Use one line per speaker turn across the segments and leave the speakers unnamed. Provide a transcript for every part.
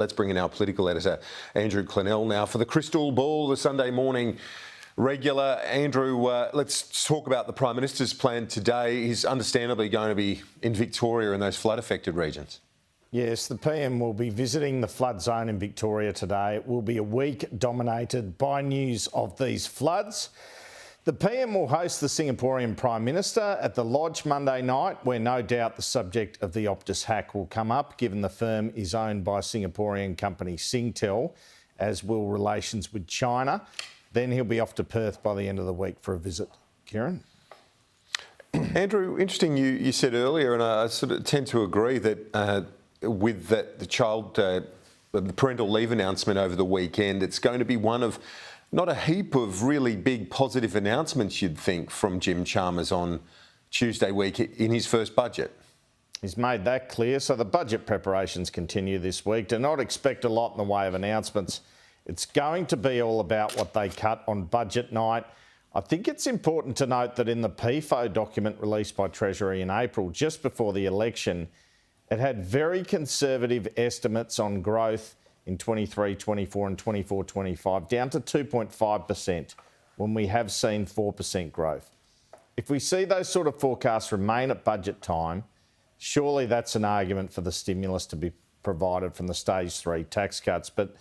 Let's bring in our political editor, Andrew Clennell, now for the Crystal Ball, the Sunday morning regular. Andrew, let's talk about the Prime Minister's plan today. He's understandably going to be in Victoria in those flood-affected regions.
Yes, the PM will be visiting the flood zone in Victoria today. It will be a week dominated by news of these floods. The PM will host the Singaporean Prime Minister at the Lodge Monday night, where no doubt the subject of the Optus hack will come up, given the firm is owned by Singaporean company Singtel, as will relations with China. Then he'll be off to Perth by the end of the week for a visit. Kieran?
Andrew, interesting you said earlier, and I sort of tend to agree that with the parental leave announcement over the weekend, it's going to be one of not a heap of really big positive announcements, you'd think, from Jim Chalmers on Tuesday week in his first budget.
He's made that clear. So the budget preparations continue this week. Do not expect a lot in the way of announcements. It's going to be all about what they cut on budget night. I think it's important to note that in the PFO document released by Treasury in April, just before the election, it had very conservative estimates on growth in 23, 24 and 24, 25, down to 2.5% when we have seen 4% growth. If we see those sort of forecasts remain at budget time, surely that's an argument for the stimulus to be provided from the stage 3 tax cuts. But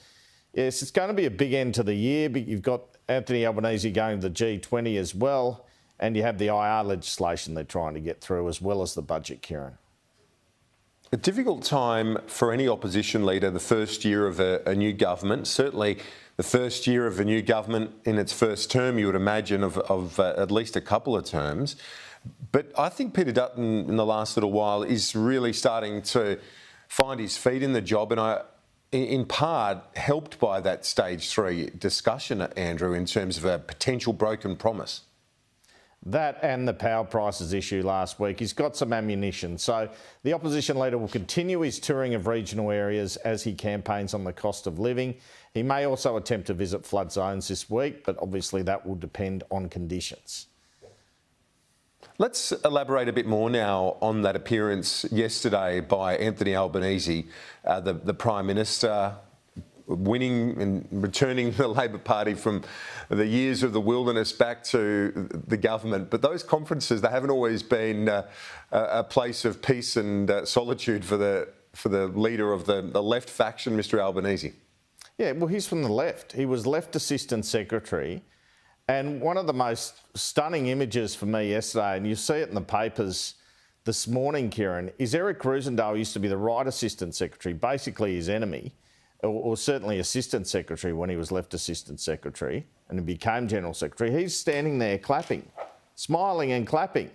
yes, it's going to be a big end to the year, but you've got Anthony Albanese going to the G20 as well, and you have the IR legislation they're trying to get through, as well as the budget, Kieran.
A difficult time for any opposition leader, the first year of a new government. Certainly the first year of a new government in its first term, you would imagine, of at least a couple of terms. But I think Peter Dutton in the last little while is really starting to find his feet in the job, and in part helped by that stage 3 discussion, Andrew, in terms of a potential broken promise.
That and the power prices issue last week. He's got some ammunition. So the opposition leader will continue his touring of regional areas as he campaigns on the cost of living. He may also attempt to visit flood zones this week, but obviously that will depend on conditions.
Let's elaborate a bit more now on that appearance yesterday by Anthony Albanese, the Prime Minister, winning and returning the Labor Party from the years of the wilderness back to the government. But those conferences, they haven't always been a place of peace and solitude for the leader of the left faction, Mr Albanese. Yeah,
well, he's from the left. He was Left Assistant Secretary. And one of the most stunning images for me yesterday, and you see it in the papers this morning, Kieran, is Eric Roosendahl used to be the Right Assistant Secretary, basically his enemy, or certainly Assistant Secretary when he was Left Assistant Secretary and he became General Secretary. He's standing there clapping, smiling and clapping,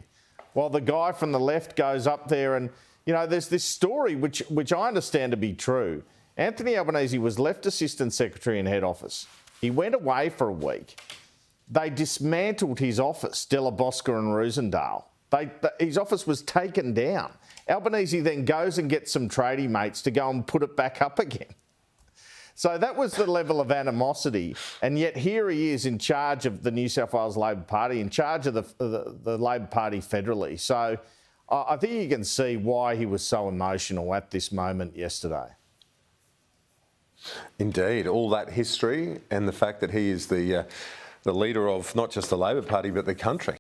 while the guy from the left goes up there and, you know, there's this story which I understand to be true. Anthony Albanese was Left Assistant Secretary in head office. He went away for a week. They dismantled his office, Della Bosca and Roosendahl. His office was taken down. Albanese then goes and gets some tradie mates to go and put it back up again. So that was the level of animosity, and yet here he is in charge of the New South Wales Labor Party, in charge of the Labor Party federally. So I think you can see why he was so emotional at this moment yesterday.
Indeed, all that history and the fact that he is the leader of not just the Labor Party but the country.